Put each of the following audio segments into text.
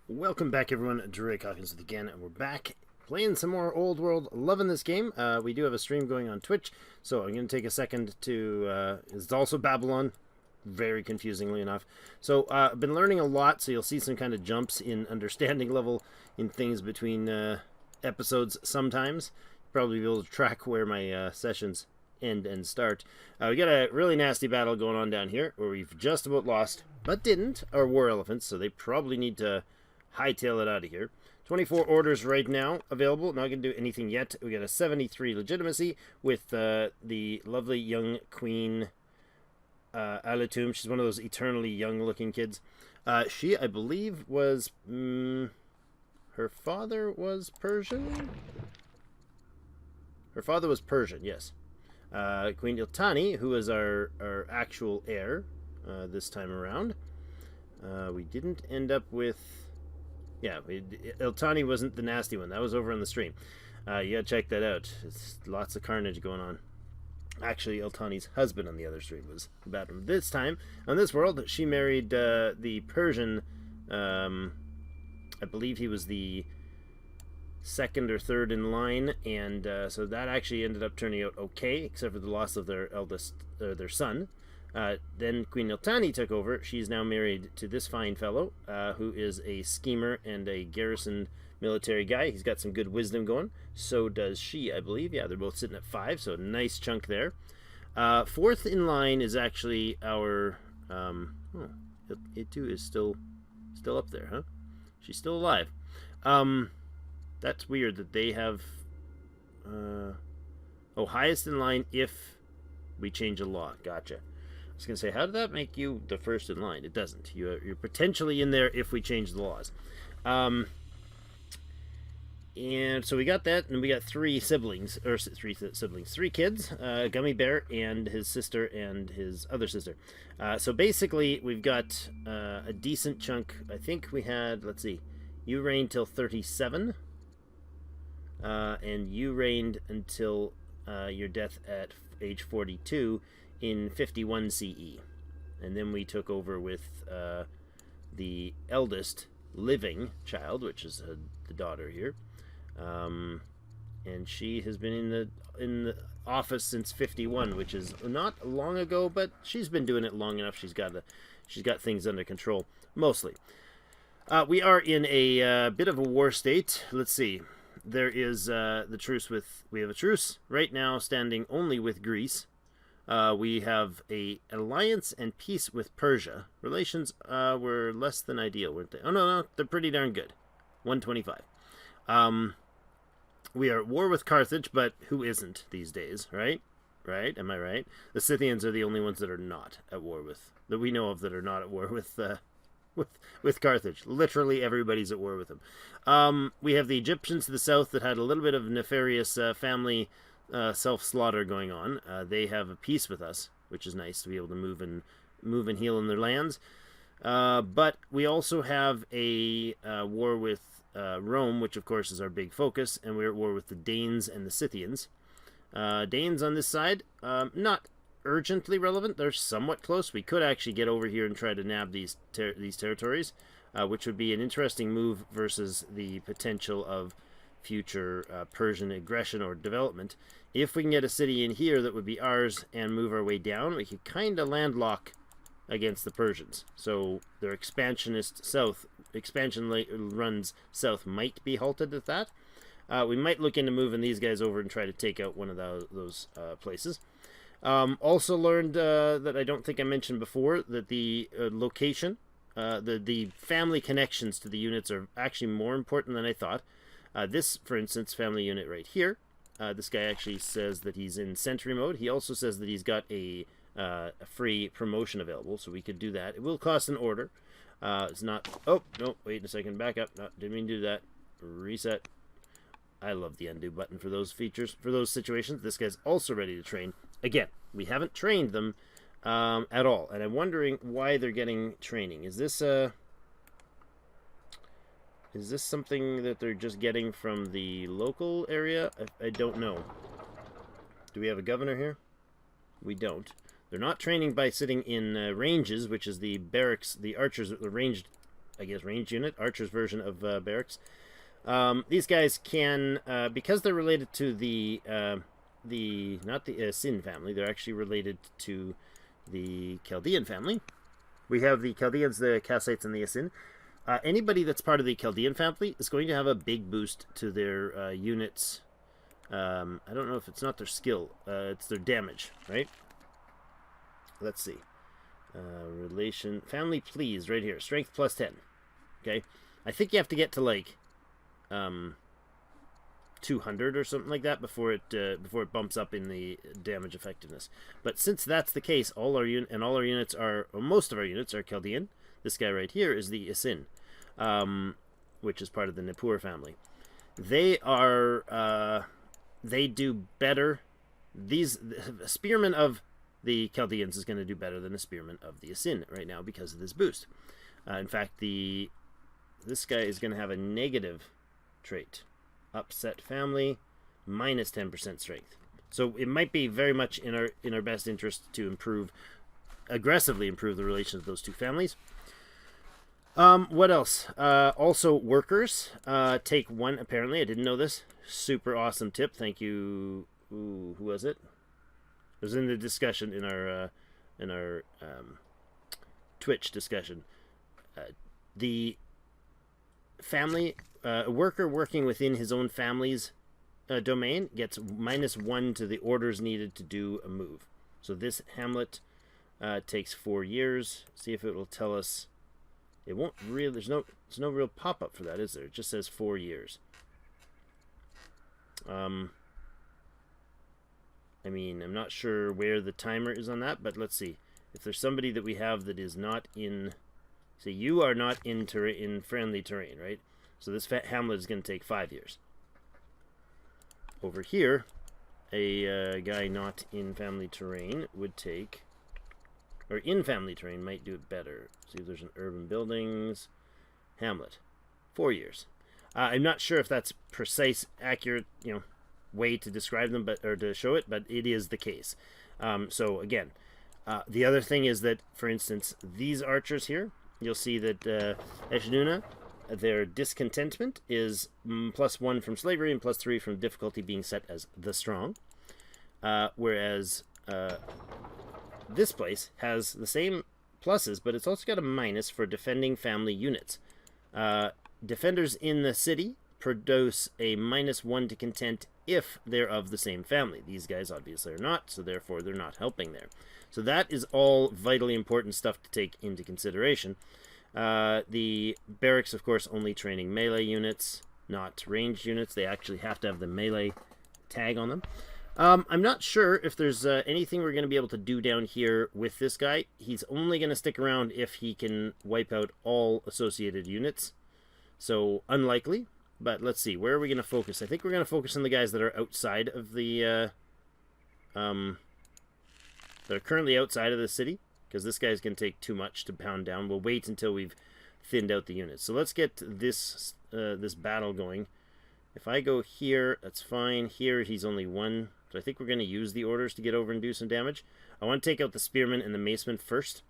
Welcome back, everyone. Drake Hawkins with again, and we're back playing some more Old World. Loving this game. We do have a stream going on Twitch, so I'm going to take a second to... it's also Babylon, very confusingly enough. So I've been learning a lot, so you'll see some kind of jumps in understanding level in things between episodes sometimes. Probably be able to track where my sessions end and start. We got a really nasty battle going on down here, where we've just about lost, but didn't, our war elephants, so they probably need to hightail it out of here. 24 orders right now available. Not going to do anything yet. We got a 73 legitimacy with the lovely young Queen Alatum. She's one of those eternally young-looking kids. She, I believe, was... her father was Persian? Her father was Persian, yes. Queen Iltani, who is our actual heir this time around. We didn't end up with... Yeah, Iltani wasn't the nasty one. That was over on the stream. You gotta check that out. It's lots of carnage going on. Actually, Iltani's husband on the other stream was the bad one. This time, on this world, she married the Persian... I believe he was the second or third in line, and so that actually ended up turning out okay, except for the loss of their eldest, their son. Then Queen Iltani took over. She's now married to this fine fellow, who is a schemer and a garrison military guy. He's got some good wisdom going. So does she, I believe. Yeah, they're both sitting at 5, so a nice chunk there. Fourth in line is actually our... it too is still up there, huh? She's still alive. That's weird that they have... highest in line if we change a law. Gotcha. I was going to say, how did that make you the first in line? It doesn't. You're potentially in there if we change the laws. And so we got that, and we got three kids, Gummy Bear and his sister and his other sister. So basically, we've got a decent chunk. I think we had, let's see, you reigned till 37, and you reigned until your death at age 42 in 51 CE. And then we took over with the eldest living child, which is the daughter here. And she has been in the office since 51, which is not long ago, but she's been doing it long enough. She's got things under control, mostly. We are in a bit of a war state. Let's see. There is the truce with... We have a truce right now standing only with Greece. We have an alliance and peace with Persia. Relations were less than ideal, weren't they? Oh, no, they're pretty darn good. 125. We are at war with Carthage, but who isn't these days, right? Right? Am I right? The Scythians are the only ones that are not at war with... that we know of that are not at war with Carthage. Literally everybody's at war with them. We have the Egyptians to the south that had a little bit of nefarious family self-slaughter going on. They have a peace with us, which is nice to be able to move and heal in their lands. But we also have a war with Rome, which of course is our big focus, and we're at war with the Danes and the Scythians. Danes on this side, not urgently relevant. They're somewhat close. We could actually get over here and try to nab these territories, which would be an interesting move versus the potential of future Persian aggression or development. If we can get a city in here that would be ours and move our way down, we could kind of landlock against the Persians. So their expansion runs south might be halted at that. We might look into moving these guys over and try to take out one of those places. Also learned that I don't think I mentioned before that the location, the family connections to the units are actually more important than I thought. This, for instance, family unit right here, this guy actually says that he's in sentry mode. He also says that he's got a free promotion available, so we could do that. It will cost an order. It's not... Oh, no, wait a second. Back up. No, didn't mean to do that. Reset. I love the undo button for those features, for those situations. This guy's also ready to train. Again, we haven't trained them at all, and I'm wondering why they're getting training. Is this something that they're just getting from the local area? I don't know. Do we have a governor here? We don't. They're not training by sitting in ranges, which is the barracks, the archers, the ranged I guess, ranged unit, archer's version of barracks. These guys can, because they're related to the not the Sin family, they're actually related to the Chaldean family. We have the Chaldeans, the Kassites, and the Asin. Anybody that's part of the Chaldean family is going to have a big boost to their units. I don't know if it's not their skill, it's their damage, right? Let's see. Relation, family please, right here. Strength plus 10. Okay? I think you have to get to like 200 or something like that before it bumps up in the damage effectiveness. But since that's the case, all our units are, or most of our units are Chaldean. This guy right here is the Asin, which is part of the Nippur family. They are they do better. These spearmen of the Chaldeans is going to do better than a spearman of the Asin right now because of this boost. In fact, this guy is going to have a negative trait. Upset family, minus 10% strength. So it might be very much in our best interest to aggressively improve the relations of those two families. What else? Also, workers take 1, apparently. I didn't know this. Super awesome tip. Thank you. Ooh, who was it? It was in the discussion in our Twitch discussion. The family, a worker working within his own family's domain gets -1 to the orders needed to do a move. So this hamlet takes 4 years. See if it will tell us. It won't really. There's no real pop-up for that, is there? It just says 4 years. I mean, I'm not sure where the timer is on that, but let's see. If there's somebody that we have that is not in, say, you are not in friendly terrain, right? So this hamlet is going to take 5 years. Over here, a guy not in family terrain would take, or in family terrain might do it better. See if there's an urban buildings, hamlet, 4 years. I'm not sure if that's precise, accurate, way to describe them, or to show it, but it is the case. So again, the other thing is that, for instance, these archers here, you'll see that Eshnuna, their discontentment is +1 from slavery and +3 from difficulty being set as the strong. Whereas this place has the same pluses, but it's also got a minus for defending family units. Defenders in the city produce a -1 to content if they're of the same family. These guys obviously are not, so therefore they're not helping there. So that is all vitally important stuff to take into consideration. The barracks, of course, only training melee units, not ranged units. They actually have to have the melee tag on them. I'm not sure if there's anything we're going to be able to do down here with this guy. He's only going to stick around if he can wipe out all associated units. So, unlikely. But let's see, where are we going to focus? I think we're going to focus on the guys that are outside of the, that are currently outside of the city, because this guy's going to take too much to pound down. We'll wait until we've thinned out the units. So let's get this this battle going. If I go here, that's fine. Here, he's only 1. So I think we're going to use the orders to get over and do some damage. I want to take out the spearmen and the macemen first.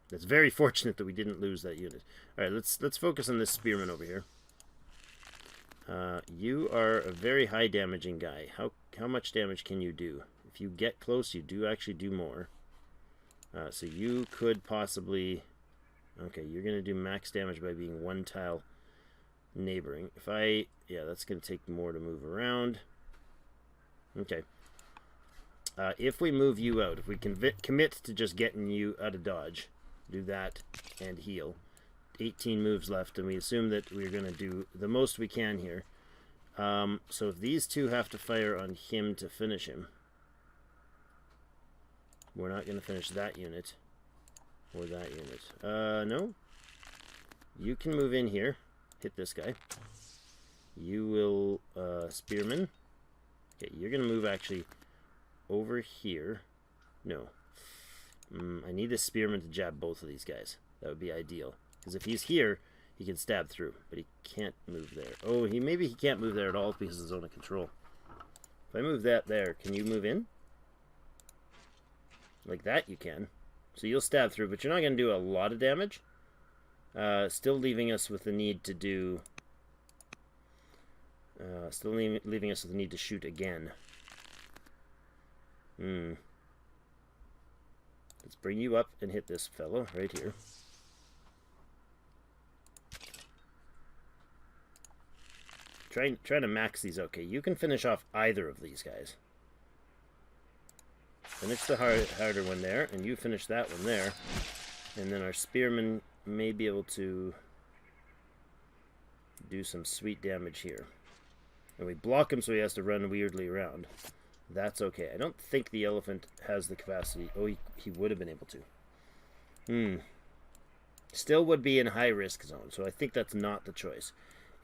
It's very fortunate that we didn't lose that unit. All right, let's focus on this spearman over here. You are a very high damaging guy. How much damage can you do? If you get close, you do actually do more. So you could possibly. Okay, you're going to do max damage by being 1 tile neighboring. Yeah, that's going to take more to move around. Okay. If we move you out, if we commit to just getting you out of dodge, do that and heal. 18 moves left, and we assume that we're going to do the most we can here. So if these two have to fire on him to finish him, we're not going to finish that unit. Or that unit. No. You can move in here. Hit this guy. You will, spearman. Okay, you're going to move actually over here. No. I need this spearman to jab both of these guys. That would be ideal. Because if he's here, he can stab through. But he can't move there. Oh, maybe he can't move there at all because of zone of control. If I move that there, can you move in? Like that you can. So you'll stab through, but you're not going to do a lot of damage. Still leaving us with the need to do... leaving us with the need to shoot again. Let's bring you up and hit this fellow right here. Trying to max these. Okay, you can finish off either of these guys. Finish the harder one there, and you finish that one there. And then our spearman may be able to do some sweet damage here. And we block him so he has to run weirdly around. That's okay. I don't think the elephant has the capacity. Oh, he would have been able to. Still would be in high risk zone, so I think that's not the choice.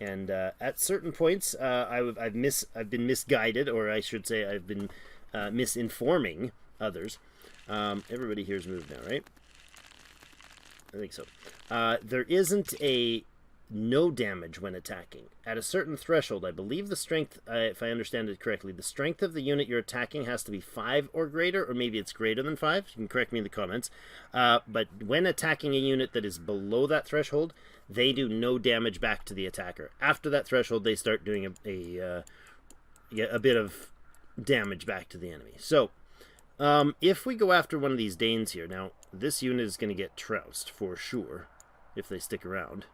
And at certain points, I've been misguided, or I should say I've been misinforming others. Everybody here's moved now, right? I think so. There isn't a no damage when attacking. At a certain threshold, I believe the strength, if I understand it correctly, the strength of the unit you're attacking has to be 5 or greater, or maybe it's greater than 5. You can correct me in the comments. But when attacking a unit that is below that threshold, they do no damage back to the attacker. After that threshold, they start doing a bit of damage back to the enemy. So, if we go after one of these Danes here, now, this unit is going to get trounced for sure, if they stick around.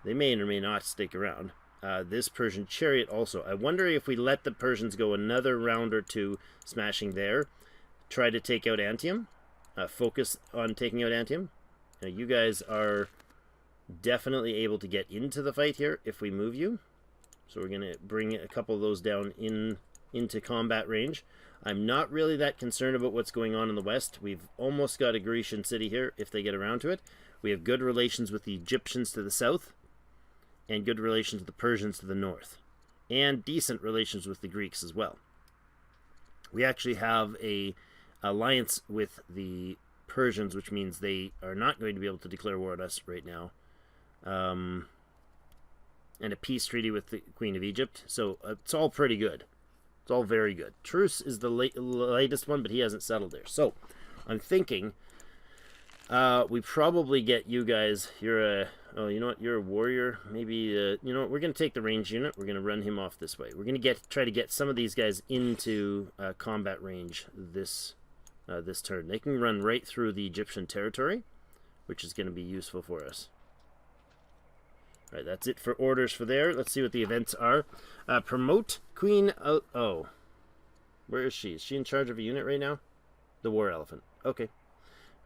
They may or may not stick around. This Persian chariot also. I wonder if we let the Persians go another round or two smashing there, try to take out Antium, focus on taking out Antium. Now, you guys are definitely able to get into the fight here if we move you. So we're going to bring a couple of those down into combat range. I'm not really that concerned about what's going on in the west. We've almost got a Grecian city here if they get around to it. We have good relations with the Egyptians to the south, and good relations with the Persians to the north, and decent relations with the Greeks as well. We actually have a alliance with the Persians, which means they are not going to be able to declare war on us right now, and a peace treaty with the Queen of Egypt. So it's all pretty good. It's all very good. Truce is the latest one, but he hasn't settled there. So I'm thinking we probably get you guys. You're a... Oh, you know what? You're a warrior. Maybe, you know what? We're going to take the range unit. We're going to run him off this way. We're going to try to get some of these guys into combat range this turn. They can run right through the Egyptian territory, which is going to be useful for us. All right, that's it for orders for there. Let's see what the events are. Promote Queen... Oh. Where is she? Is she in charge of a unit right now? The War Elephant. Okay.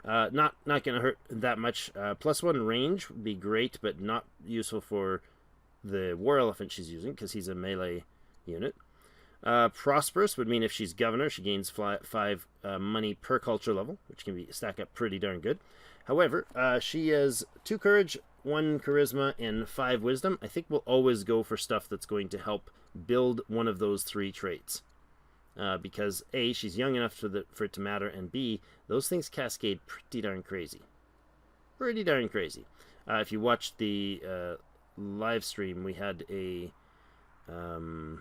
Not going to hurt that much. +1 range would be great, but not useful for the War Elephant she's using, because he's a melee unit. Prosperous would mean if she's governor, she gains 5 money per culture level, which can stack up pretty darn good. However, she has 2 courage, 1 charisma, and 5 wisdom. I think we'll always go for stuff that's going to help build one of those 3 traits. Because A, she's young enough for it to matter, and B, those things cascade pretty darn crazy. Pretty darn crazy. If you watched the live stream, we had a Queen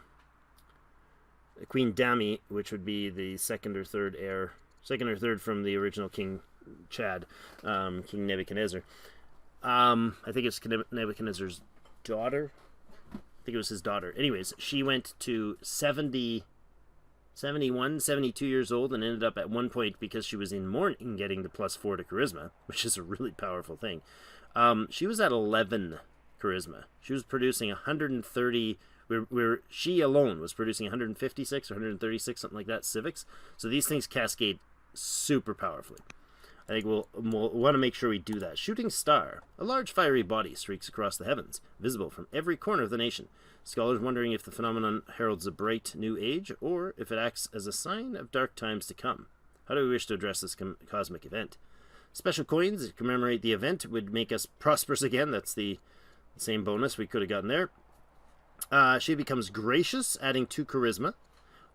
Dami, which would be the second or third from the original King Chad, King Nebuchadnezzar. I think it's Nebuchadnezzar's daughter. I think it was his daughter. Anyways, she went to 71, 72 years old, and ended up at one point, because she was in mourning, getting the +4 to charisma, which is a really powerful thing. She was at 11 charisma. She was producing 130, she alone was producing 156 or 136, something like that, civics. So these things cascade super powerfully. I think we'll want to make sure we do that. Shooting star. A large fiery body streaks across the heavens, visible from every corner of the nation. Scholars wondering if the phenomenon heralds a bright new age, or if it acts as a sign of dark times to come. How do we wish to address this cosmic event? Special coins that commemorate the event would make us prosperous again. That's the same bonus we could have gotten there. She becomes gracious, adding 2 charisma.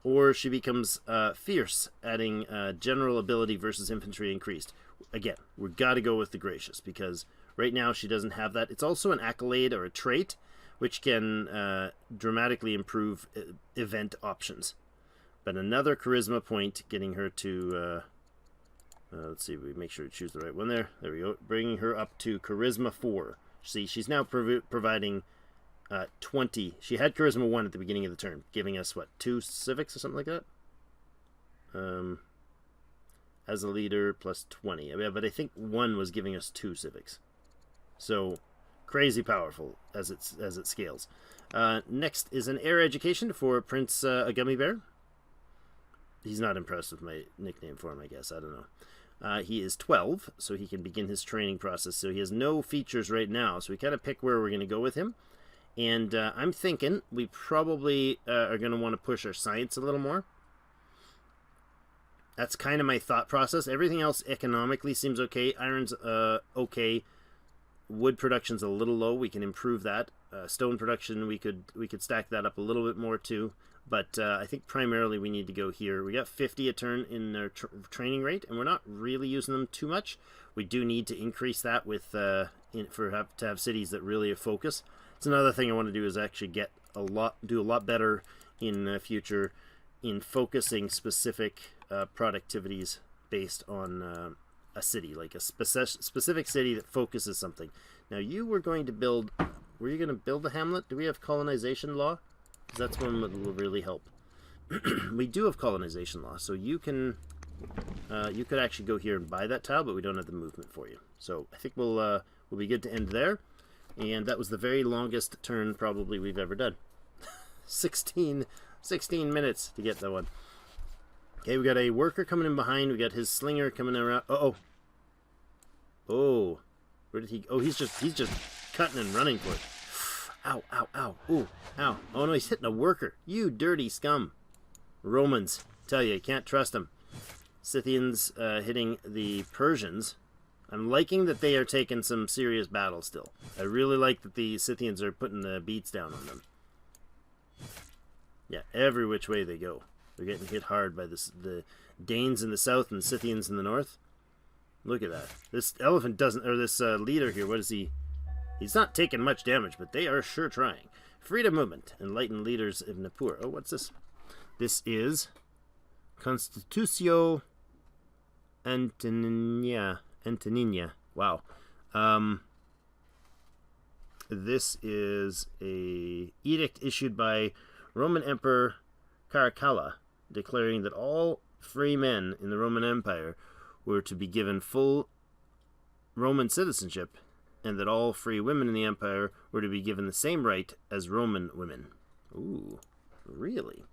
Or she becomes fierce, adding general ability versus infantry increased. Again, we've got to go with the gracious, because right now she doesn't have that. It's also an accolade or a trait, which can dramatically improve event options. But another charisma point, getting her to Let's see, we make sure to choose the right one there. There we go. Bringing her up to Charisma 4. See, she's now providing 20. She had Charisma 1 at the beginning of the turn, giving us, what, 2 civics or something like that? As a leader, plus 20. But I think 1 was giving us 2 civics. So, crazy powerful as it scales. Next is an heir education for Prince a Gummy Bear. He's not impressed with my nickname for him, I guess. I don't know. He is 12, so he can begin his training process. So he has no features right now, so we kind of pick where we're going to go with him. And I'm thinking we probably are going to want to push our science a little more. That's kind of my thought process. Everything else economically seems okay. Iron's okay. Wood production's a little low. We can improve that. Stone production, we could stack that up a little bit more too. But I think primarily we need to go here. We got 50 a turn in their training rate, and we're not really using them too much. We do need to increase that with to have cities that really focus. It's another thing I want to do is actually do a lot better in the future in focusing specific productivities based on a city, like a specific city that focuses something. Now you were going to build. Were you going to build a hamlet? Do we have colonization law? Because that's one that will really help. We do have colonization law, so you could actually go here and buy that tile, but we don't have the movement for you. So I think we'll be good to end there. And that was the very longest turn probably we've ever done. 16 minutes to get that one. Okay, we got a worker coming in behind. We got his slinger coming around. Oh, where did he? Oh, he's just cutting and running for it. Ow, ow, ow. Ooh, ow. Oh no, he's hitting a worker. You dirty scum. Romans, tell you can't trust them. Scythians hitting the Persians. I'm liking that they are taking some serious battle still. I really like that the Scythians are putting the beats down on them. Yeah, every which way they go. They're getting hit hard by the Danes in the south and the Scythians in the north. Look at that. This elephant doesn't, or this leader here, what is he? He's not taking much damage, but they are sure trying. Freedom movement. Enlightened leaders of Nippur. Oh, what's this? This is Constitutio Antonina. Wow. This is a edict issued by Roman Emperor Caracalla, declaring that all free men in the Roman Empire were to be given full Roman citizenship, and that all free women in the empire were to be given the same right as Roman women. Ooh, really?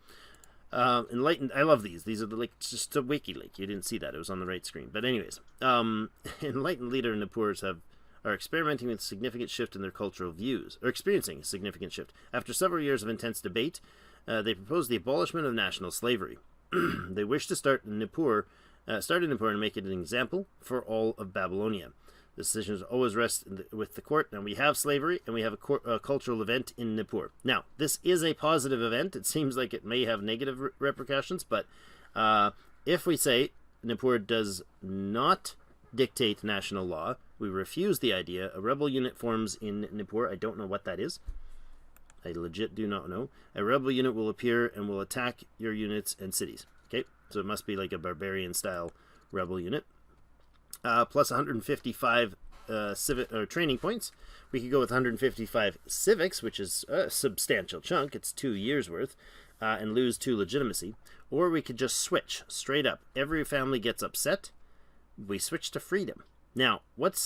Enlightened, I love these. These are just a wiki link. You didn't see that. It was on the right screen. But anyways, enlightened leader Nippurs are experimenting with a significant shift in their cultural views, or experiencing a significant shift. After several years of intense debate, they proposed the abolishment of national slavery. They wish to start in Nippur and make it an example for all of Babylonia. The decisions always rest with the court. Now we have slavery, and we have a cultural event in Nippur. Now, this is a positive event. It seems like it may have negative repercussions, but if we say Nippur does not dictate national law, we refuse the idea. A rebel unit forms in Nippur. I don't know what that is. I legit do not know. A rebel unit will appear and will attack your units and cities. Okay, so it must be like a barbarian-style rebel unit. Plus 155 civic or training points. We could go with 155 civics, which is a substantial chunk. It's 2 years worth, and lose 2 legitimacy. Or we could just switch straight up. Every family gets upset. We switch to freedom. Now, what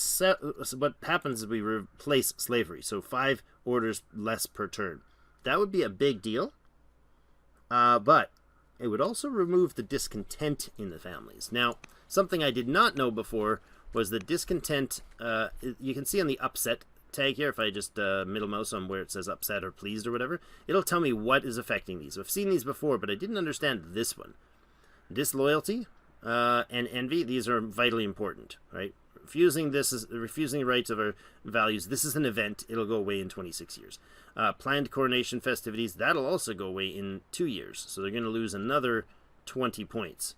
happens is we replace slavery. So 5 orders less per turn. That would be a big deal. But it would also remove the discontent in the families. Now, something I did not know before was the discontent. You can see on the upset tag here, if I just middle mouse on where it says upset or pleased or whatever, it'll tell me what is affecting these. I've seen these before, but I didn't understand this one. Disloyalty and envy, these are vitally important, right? Refusing the rights of our values. This is an event. It'll go away in 26 years. Planned coronation festivities, that'll also go away in 2 years. So they're going to lose another 20 points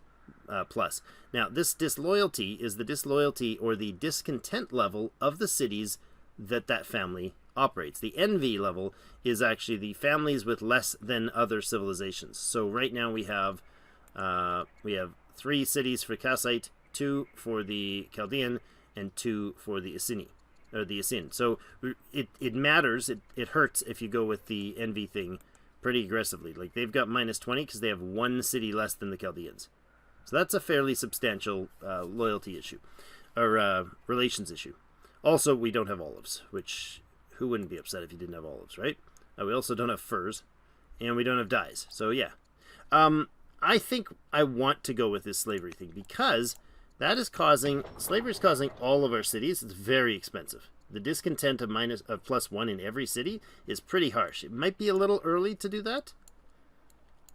plus. Now, this disloyalty is the disloyalty or the discontent level of the cities that family operates. The envy level is actually the families with less than other civilizations. So right now we have 3 cities for Kassite, 2 for the Chaldean, and 2 for the Assini, or the Assin. So it matters. It hurts if you go with the envy thing pretty aggressively. Like, they've got minus 20 because they have 1 city less than the Chaldeans. So that's a fairly substantial loyalty issue, or relations issue. Also, we don't have olives, which, who wouldn't be upset if you didn't have olives, right? We also don't have furs, and we don't have dyes. So yeah. I think I want to go with this slavery thing because that is slavery is causing all of our cities. It's very expensive. The discontent of +1 in every city is pretty harsh. It might be a little early to do that,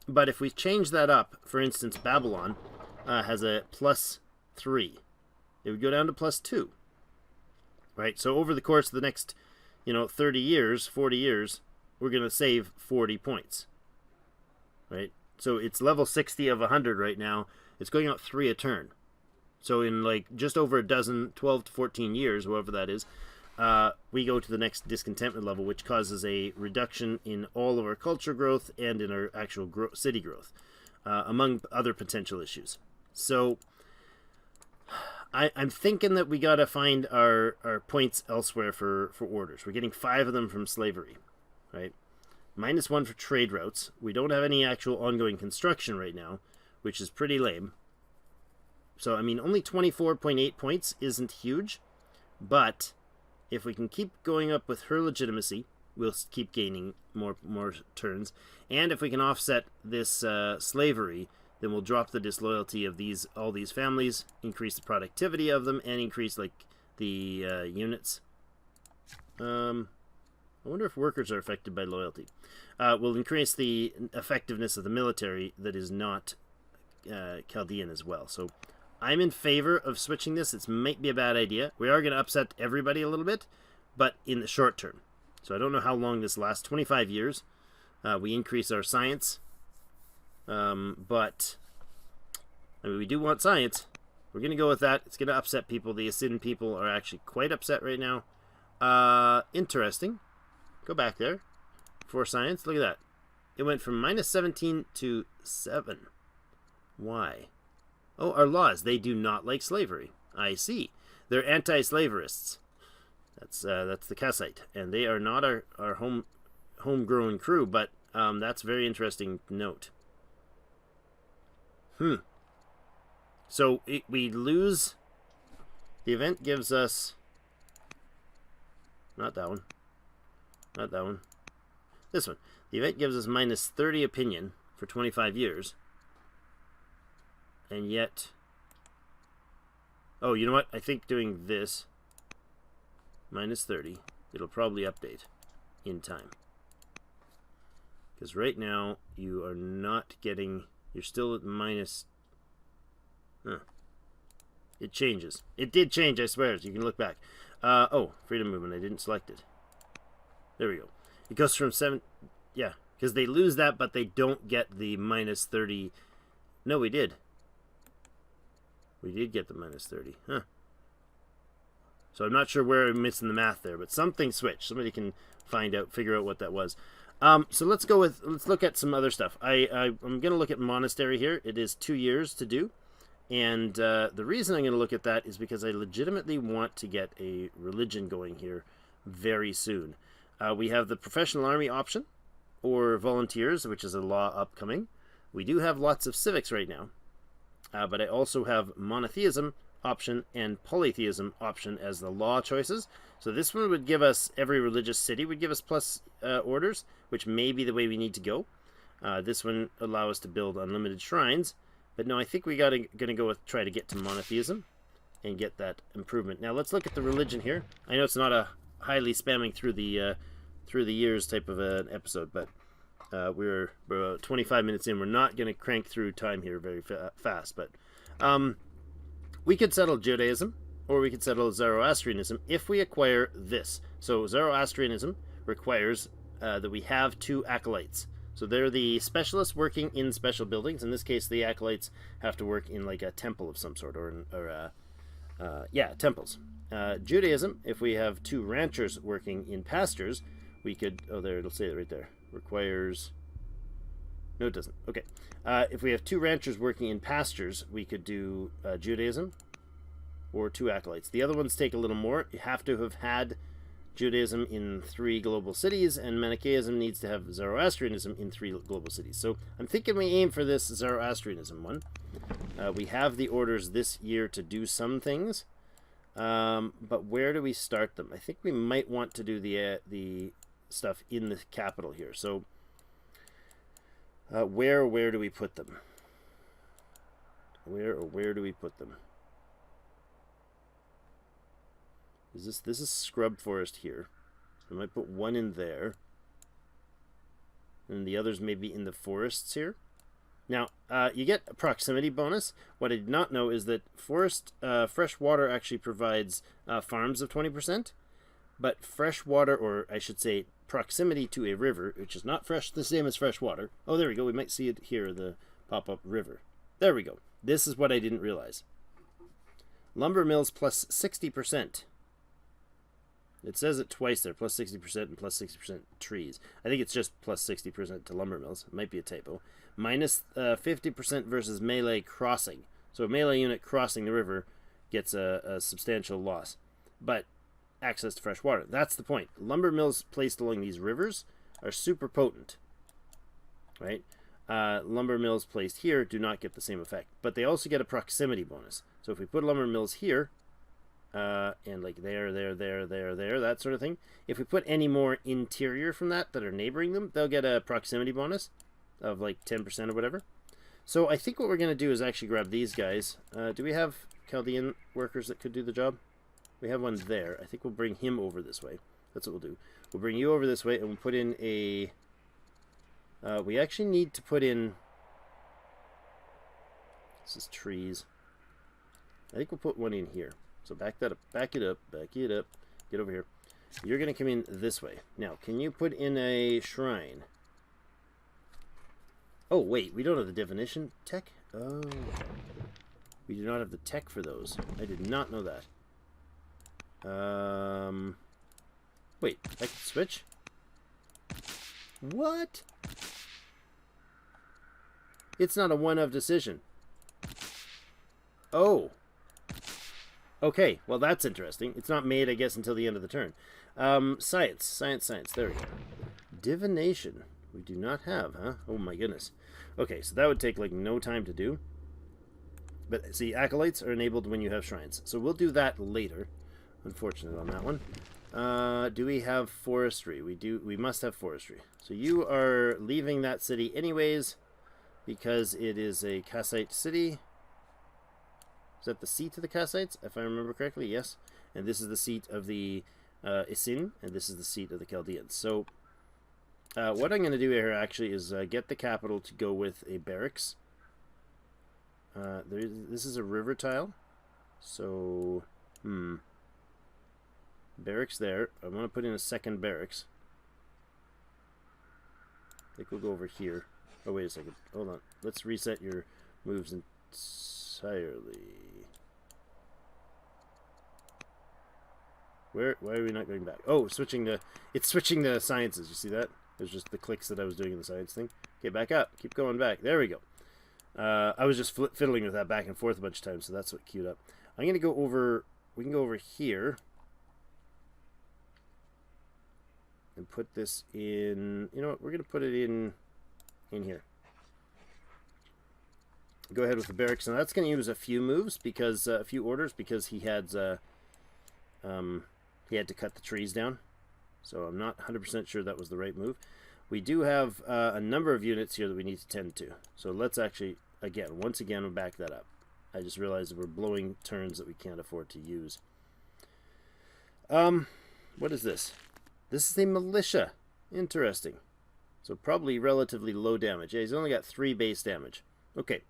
but if we change that up, for instance, Babylon has a +3. It would go down to +2, right? So over the course of the next, 30 years, 40 years, we're going to save 40 points, right? So it's level 60 of 100 right now. It's going out 3 a turn. So in like just over a dozen, 12 to 14 years, whatever that is, we go to the next discontentment level, which causes a reduction in all of our culture growth and in our actual city growth, among other potential issues. So I'm thinking that we got to find our points elsewhere for orders. We're getting 5 of them from slavery, right? -1 for trade routes. We don't have any actual ongoing construction right now, which is pretty lame. So, I mean, only 24.8 points isn't huge, but if we can keep going up with her legitimacy, we'll keep gaining more turns. And if we can offset this slavery, then we'll drop the disloyalty of all these families, increase the productivity of them, and increase like the units. I wonder if workers are affected by loyalty. We'll increase the effectiveness of the military that is not Chaldean as well. So I'm in favor of switching this. It might be a bad idea. We are going to upset everybody a little bit, but in the short term. So I don't know how long this lasts. 25 years. We increase our science. But I mean, we do want science. We're going to go with that. It's going to upset people. The Assyrian people are actually quite upset right now. Interesting. Go back there. For science, look at that. It went from -17 to 7. Why? Oh, our laws. They do not like slavery. I see. They're anti-slaverists. That's the Kassite, and they are not our homegrown crew. But that's a very interesting note. So we lose. The event gives us. Not that one. Not that one. This one. The event gives us -30 opinion for 25 years. And yet... Oh, you know what? I think doing this, -30, it'll probably update in time. Because right now, you are not getting... You're still at minus... Huh. It changes. It did change, I swear. You can look back. Oh, freedom movement. I didn't select it. There we go. It goes from 7... Yeah, because they lose that, but they don't get the -30... No, we did. We did get the -30. Huh. So I'm not sure where I'm missing the math there, but something switched. Somebody can figure out what that was. So let's look at some other stuff. I'm going to look at Monastery here. It is 2 years to do. And the reason I'm going to look at that is because I legitimately want to get a religion going here very soon. We have the professional army option, or volunteers, which is a law upcoming. We do have lots of civics right now, but I also have monotheism option and polytheism option as the law choices. So this one would give us, every religious city would give us plus orders, which may be the way we need to go. This one allow us to build unlimited shrines. But no, I think we going to go with try to get to monotheism and get that improvement. Now let's look at the religion here. I know it's not a highly spamming through the years type of an episode, but we're about 25 minutes in. We're not going to crank through time here very fast, but we could settle Judaism or we could settle Zoroastrianism if we acquire this. So Zoroastrianism requires that we have 2 acolytes. So they're the specialists working in special buildings. In this case, the acolytes have to work in like a temple of some sort, temples. Judaism, if we have 2 ranchers working in pastures, we could... Oh, there, it'll say it right there. Requires... No, it doesn't. Okay. If we have 2 ranchers working in pastures, we could do Judaism. or 2 acolytes. The other ones take a little more. You have to have had Judaism in 3 global cities, and Manichaeism needs to have Zoroastrianism in 3 global cities. So I'm thinking we aim for this Zoroastrianism one. We have the orders this year to do some things, but where do we start them? I think we might want to do the stuff in the capital here. So where do we put them? Where do we put them? This is scrub forest here. I might put one in there, and the others maybe in the forests here. Now, you get a proximity bonus. What I did not know is that fresh water actually provides farms of 20%, but fresh water, or I should say proximity to a river, which is not fresh, the same as fresh water. Oh, there we go. We might see it here, the pop-up river. There we go. This is what I didn't realize. Lumber mills plus 60%. It says it twice there, plus 60% and plus 60% trees. I think it's just plus 60% to lumber mills. It might be a typo. Minus 50% versus melee crossing. So a melee unit crossing the river gets a substantial loss. But access to fresh water. That's the point. Lumber mills placed along these rivers are super potent. Right? Lumber mills placed here do not get the same effect. But they also get a proximity bonus. So if we put lumber mills here, and like there, that sort of thing. If we put any more interior from that are neighboring them, they'll get a proximity bonus of like 10% or whatever. So I think what we're going to do is actually grab these guys. Do we have Chaldean workers that could do the job? We have one there. I think we'll bring him over this way. That's what we'll do. We'll bring you over this way, and we'll put in a... we actually need to put in... This is trees. I think we'll put one in here. So back that up, back it up, get over here. You're going to come in this way. Now, can you put in a shrine? Oh, wait, we don't have the divination tech? Oh. We do not have the tech for those. I did not know that. Wait, I can switch? What? It's not a one-of decision. Oh. Okay, well that's interesting. It's not made, I guess, until the end of the turn. Science. There we go. Divination. We do not have, huh? Oh my goodness. Okay, so that would take like no time to do. But see, acolytes are enabled when you have shrines. So we'll do that later. Unfortunately on that one. Do we have forestry? We do. We must have forestry. So you are leaving that city anyways, because it is a Kassite city. Is that the seat of the Kassites, if I remember correctly? Yes. And this is the seat of the Isin, and this is the seat of the Chaldeans. So what I'm going to do here actually is get the capital to go with a barracks. This is a river tile. So, barracks there. I want to put in a second barracks. I think we'll go over here. Oh, wait a second. Hold on. Let's reset your moves entirely. Why are we not going back? Oh, it's switching the sciences. You see that? There's just the clicks that I was doing in the science thing. Okay, back up. Keep going back. There we go. I was just fiddling with that back and forth a bunch of times, so that's what queued up. I'm going to go over... We can go over here. And put this in... You know what? We're going to put it in here. Go ahead with the barracks. Now that's going to use a few moves, because... a few orders, because he had... he had to cut the trees down. So I'm not 100% sure that was the right move. We do have a number of units here that we need to tend to. So let's actually, once again, we'll back that up. I just realized that we're blowing turns that we can't afford to use. What is this? This is a militia. Interesting. So probably relatively low damage. Yeah, he's only got 3 base damage. Okay.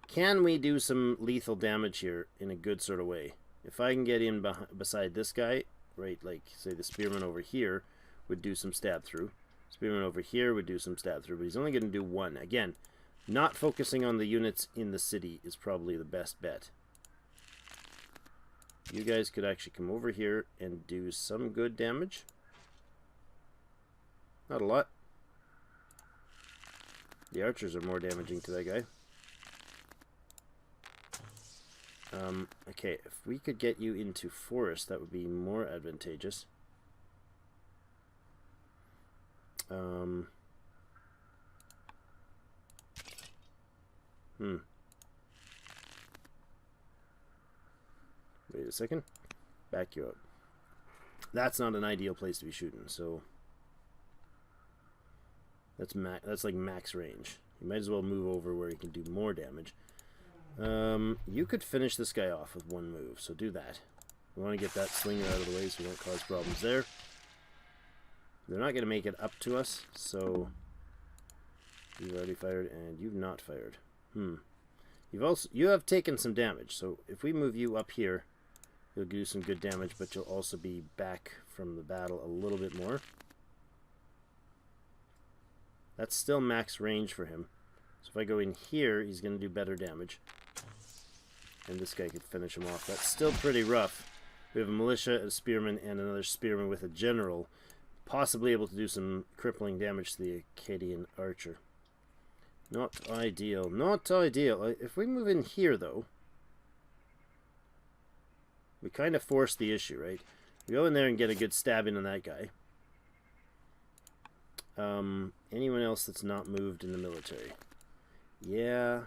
Can we do some lethal damage here in a good sort of way? If I can get in beside this guy, right, like, say the spearman over here would do some stab through. Spearman over here would do some stab through, but he's only going to do 1. Again, not focusing on the units in the city is probably the best bet. You guys could actually come over here and do some good damage. Not a lot. The archers are more damaging to that guy. Okay, if we could get you into forest, that would be more advantageous. Wait a second. Back you up. That's not an ideal place to be shooting, so that's like max range. You might as well move over where you can do more damage. You could finish this guy off with one move, so do that. We want to get that slinger out of the way so we don't cause problems there. They're not going to make it up to us, so you've already fired and you've not fired. You have taken some damage, so if we move you up here, you'll do some good damage, but you'll also be back from the battle a little bit more. That's still max range for him. So if I go in here, he's going to do better damage. And this guy could finish him off. That's still pretty rough. We have a militia, a spearman, and another spearman with a general, possibly able to do some crippling damage to the Akkadian archer. Not ideal. Not ideal. If we move in here, though, we kind of force the issue, right? We go in there and get a good stabbing on that guy. Anyone else that's not moved in the military? Yeah,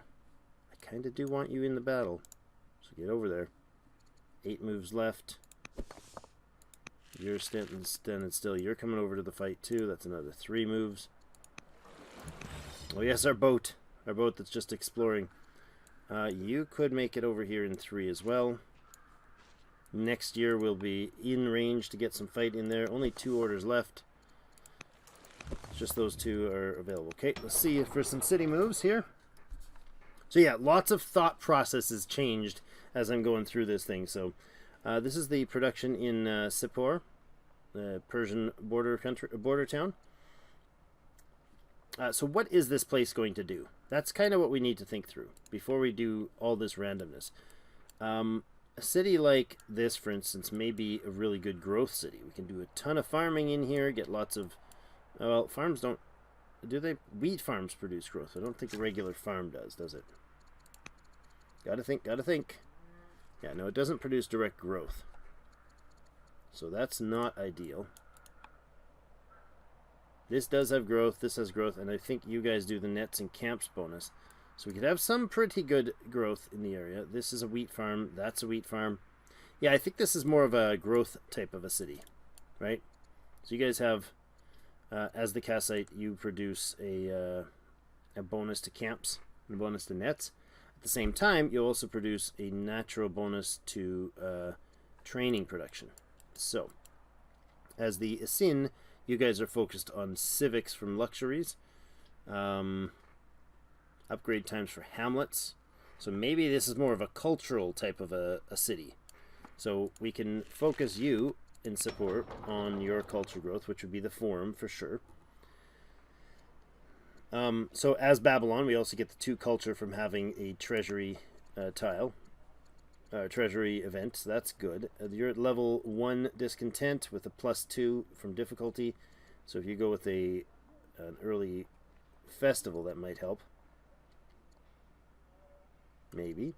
I kind of do want you in the battle. So get over there. 8 moves left. You're standing still. You're coming over to the fight too. That's another 3 moves. Oh yes, our boat. Our boat that's just exploring. You could make it over here in 3 as well. Next year we'll be in range to get some fight in there. Only 2 orders left. Just those 2 are available. Okay, let's see for some city moves here. So yeah, lots of thought processes changed as I'm going through this thing. So this is the production in Sippor, the Persian border town. So what is this place going to do? That's kind of what we need to think through before we do all this randomness. A city like this, for instance, may be a really good growth city. We can do a ton of farming in here, get lots of... Well, farms don't... Do they? Wheat farms produce growth. I don't think a regular farm does it? Gotta think. Yeah, no, it doesn't produce direct growth. So that's not ideal. This does have growth, this has growth, and I think you guys do the nets and camps bonus. So we could have some pretty good growth in the area. This is a wheat farm, that's a wheat farm. Yeah, I think this is more of a growth type of a city, right? So you guys have, as the Kassite, you produce a bonus to camps and a bonus to nets. At the same time, you'll also produce a natural bonus to training production. So, as the Asin, you guys are focused on civics from luxuries, upgrade times for hamlets. So maybe this is more of a cultural type of a city. So we can focus you in support on your culture growth, which would be the forum for sure. So as Babylon, we also get the 2 culture from having a treasury treasury event, so that's good. You're at level 1 discontent with a +2 from difficulty. So if you go with an early festival, that might help. Maybe.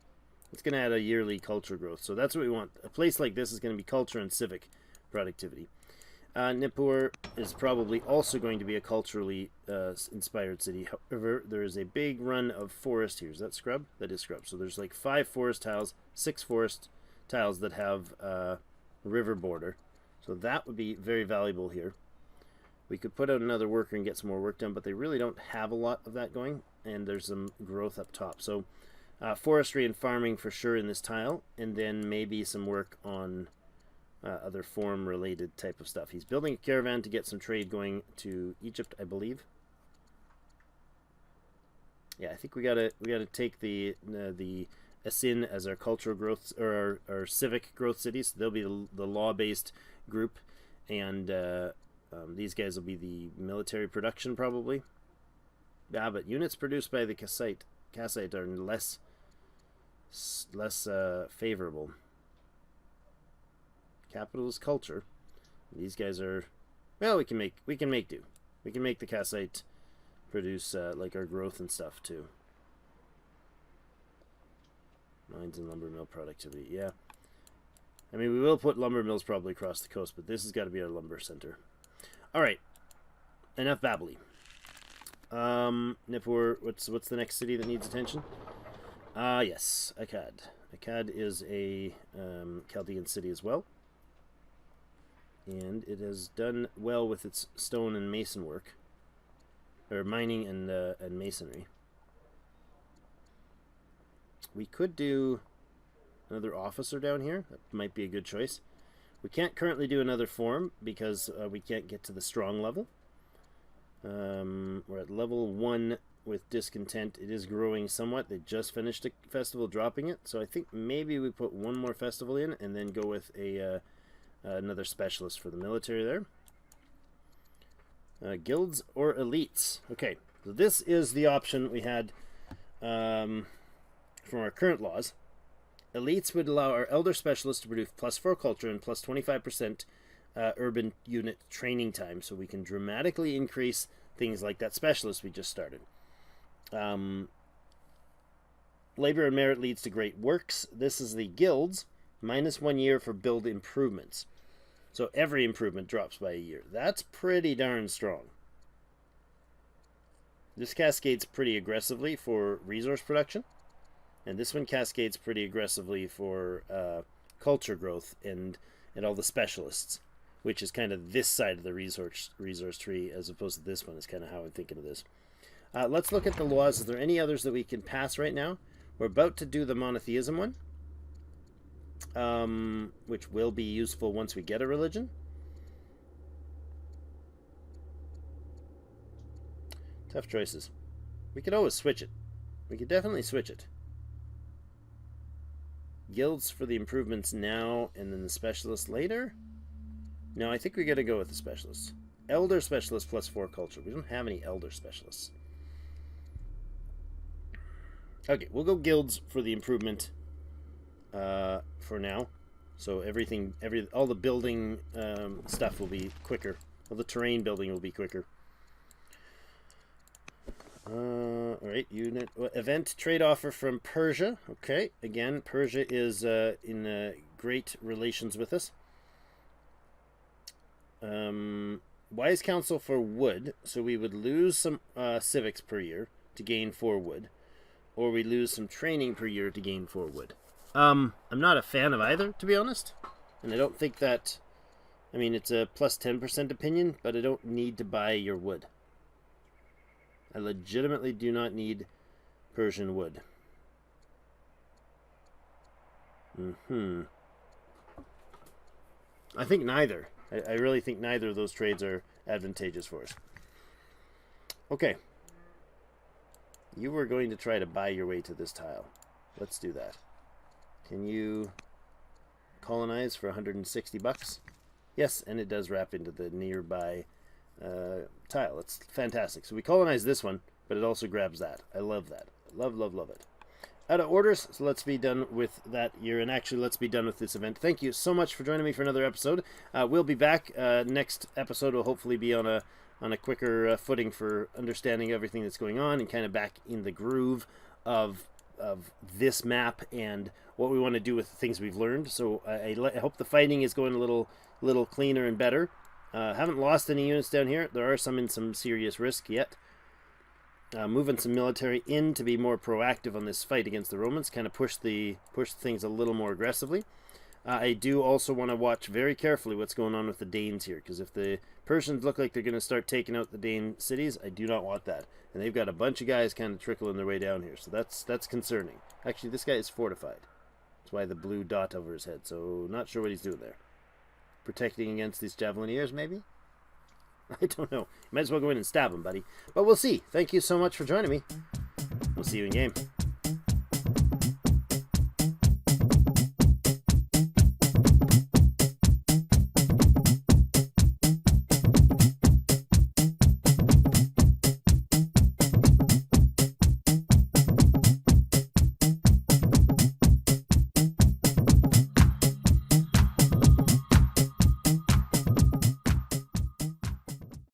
It's going to add a yearly culture growth. So that's what we want. A place like this is going to be culture and civic productivity. Nippur is probably also going to be a culturally inspired city. However, there is a big run of forest here. Is that scrub? That is scrub. So there's like 5 forest tiles, 6 forest tiles that have river border. So that would be very valuable here. We could put out another worker and get some more work done, but they really don't have a lot of that going, and there's some growth up top. So forestry and farming for sure in this tile, and then maybe some work on other forum-related type of stuff. He's building a caravan to get some trade going to Egypt, I believe. Yeah, I think we gotta take the Asin as our cultural growth, or our civic growth cities. They'll be the law-based group, and these guys will be the military production probably. Yeah, but units produced by the Kassite are less favorable. Capital is culture. These guys are, well, we can make do. We can make the Kassite produce like our growth and stuff too. Mines and lumber mill productivity. Yeah. I mean, we will put lumber mills probably across the coast, but this has got to be our lumber center. All right. Enough babbly. Nippur, what's the next city that needs attention? Yes, Akkad. Akkad is a Chaldean city as well. And it has done well with its stone and mason work. Or mining and masonry. We could do another officer down here. That might be a good choice. We can't currently do another form because we can't get to the strong level. We're at level 1 with discontent. It is growing somewhat. They just finished a festival dropping it. So I think maybe we put one more festival in and then go with another specialist for the military there. Guilds or elites. Okay, so this is the option we had from our current laws. Elites would allow our elder specialists to produce +4 culture and plus 25% urban unit training time, so we can dramatically increase things like that specialist we just started. Labor and merit leads to great works. This is the guilds, -1 year for build improvements. So every improvement drops by a year. That's pretty darn strong. This cascades pretty aggressively for resource production. And this one cascades pretty aggressively for culture growth and all the specialists, which is kind of this side of the resource tree as opposed to this one is kind of how I'm thinking of this. Let's look at the laws. Is there any others that we can pass right now? We're about to do the monotheism one, which will be useful once we get a religion. Tough choices. We could always switch it. We could definitely switch it. Guilds for the improvements now, and then the specialists later? No, I think we got to go with the specialists. Elder specialist +4 culture. We don't have any elder specialists. Okay, we'll go guilds for the improvement for now. So all the building stuff will be quicker. All the terrain building will be quicker. Alright, unit event trade offer from Persia. Okay, again, Persia is in great relations with us. Wise counsel for wood, so we would lose some civics per year to gain 4 wood, or we lose some training per year to gain 4 wood. I'm not a fan of either, to be honest, and I don't think that. I mean, it's a +10% opinion, but I don't need to buy your wood. I legitimately do not need Persian wood. I think neither. I really think neither of those trades are advantageous for us. Okay. You were going to try to buy your way to this tile. Let's do that. Can you colonize for 160 bucks? Yes, and it does wrap into the nearby tile. It's fantastic. So we colonize this one, but it also grabs that. I love that. Love, love, love it. Out of orders, so let's be done with that year, and actually let's be done with this event. Thank you so much for joining me for another episode. We'll be back. Next episode will hopefully be on a quicker footing for understanding everything that's going on and kind of back in the groove of this map and what we want to do with the things we've learned. So I hope the fighting is going a little cleaner and better. Haven't lost any units down here. There are some in some serious risk yet. Moving some military in to be more proactive on this fight against the Romans, kind of push things a little more aggressively. I do also want to watch very carefully what's going on with the Danes here, because if the Persians look like they're going to start taking out the Dane cities, I do not want that. And they've got a bunch of guys kind of trickling their way down here, so that's concerning. Actually, this guy is fortified. That's why the blue dot over his head, so not sure what he's doing there. Protecting against these Javelineers, maybe? I don't know. You might as well go in and stab him, buddy. But we'll see. Thank you so much for joining me. We'll see you in game.